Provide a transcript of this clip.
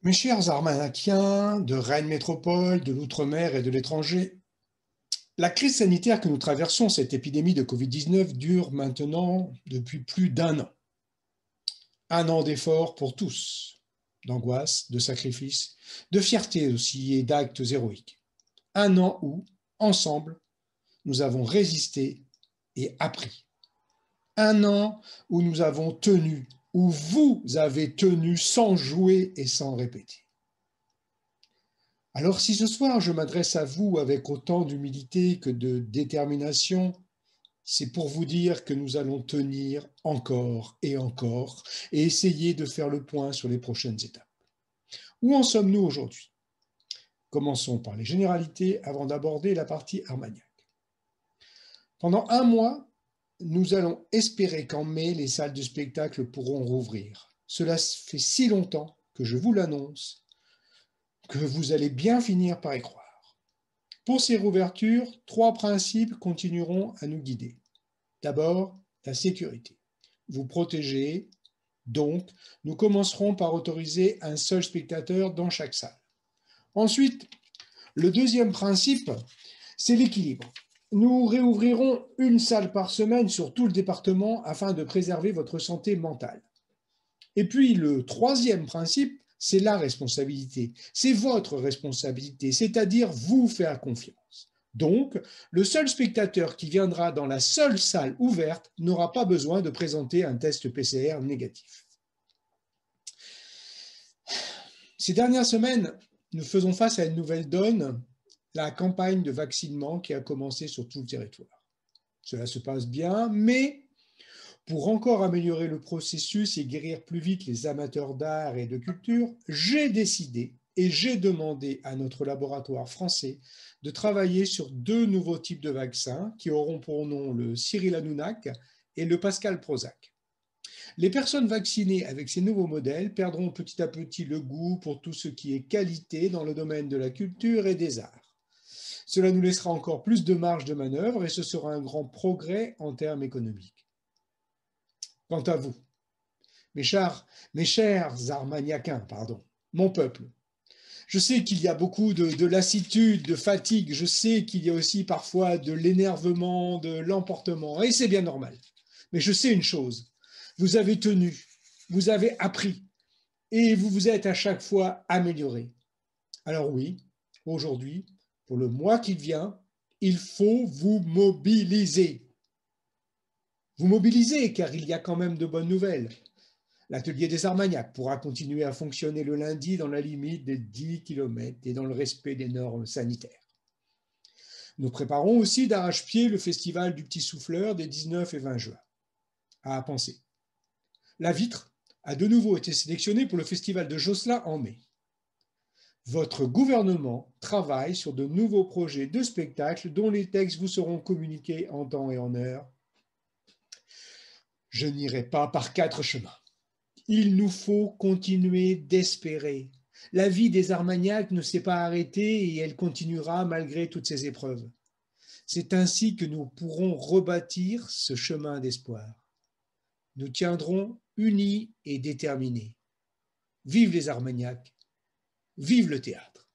Mes chers Armanaquiens de Rennes Métropole, de l'Outre-mer et de l'étranger, la crise sanitaire que nous traversons, cette épidémie de Covid-19, dure maintenant depuis plus d'un an. Un an d'efforts pour tous, d'angoisse, de sacrifices, de fierté aussi et d'actes héroïques. Un an où, ensemble, nous avons résisté et appris. Un an où nous avons tenu, où vous avez tenu sans jouer et sans répéter. Alors si ce soir je m'adresse à vous avec autant d'humilité que de détermination, c'est pour vous dire que nous allons tenir encore et essayer de faire le point sur les prochaines étapes. Où en sommes-nous aujourd'hui? Commençons par les généralités avant d'aborder la partie Armagnac. Pendant un mois, nous allons espérer qu'en mai, les salles de spectacle pourront rouvrir. Cela fait si longtemps que je vous l'annonce que vous allez bien finir par y croire. Pour ces rouvertures, trois principes continueront à nous guider. D'abord, la sécurité. Vous protéger, donc nous commencerons par autoriser un seul spectateur dans chaque salle. Ensuite, le deuxième principe, c'est l'équilibre. Nous réouvrirons une salle par semaine sur tout le département afin de préserver votre santé mentale. Et puis le troisième principe, c'est la responsabilité. C'est votre responsabilité, c'est-à-dire vous faire confiance. Donc, le seul spectateur qui viendra dans la seule salle ouverte n'aura pas besoin de présenter un test PCR négatif. Ces dernières semaines, nous faisons face à une nouvelle donne, la campagne de vaccinement qui a commencé sur tout le territoire. Cela se passe bien, mais pour encore améliorer le processus et guérir plus vite les amateurs d'art et de culture, j'ai décidé et j'ai demandé à notre laboratoire français de travailler sur deux nouveaux types de vaccins qui auront pour nom le Cyril Hanouna et le Pascal Prozac. Les personnes vaccinées avec ces nouveaux modèles perdront petit à petit le goût pour tout ce qui est qualité dans le domaine de la culture et des arts. Cela nous laissera encore plus de marge de manœuvre et ce sera un grand progrès en termes économiques. Quant à vous, mes chers Armagnacains, mon peuple, je sais qu'il y a beaucoup de lassitude, de fatigue, je sais qu'il y a aussi parfois de l'énervement, de l'emportement, et c'est bien normal. Mais je sais une chose, vous avez tenu, vous avez appris, et vous vous êtes à chaque fois amélioré. Alors oui, aujourd'hui, pour le mois qui vient, il faut vous mobiliser. Vous mobiliser, car il y a quand même de bonnes nouvelles. L'atelier des Armagnacs pourra continuer à fonctionner le lundi dans la limite des 10 km et dans le respect des normes sanitaires. Nous préparons aussi d'arrache-pied le festival du Petit Souffleur des 19 et 20 juin. À penser. La Vitre a de nouveau été sélectionnée pour le festival de Josselin en mai. Votre gouvernement travaille sur de nouveaux projets de spectacles dont les textes vous seront communiqués en temps et en heure. Je n'irai pas par quatre chemins. Il nous faut continuer d'espérer. La vie des Armagnacs ne s'est pas arrêtée et elle continuera malgré toutes ces épreuves. C'est ainsi que nous pourrons rebâtir ce chemin d'espoir. Nous tiendrons unis et déterminés. Vive les Armagnacs, vive le théâtre.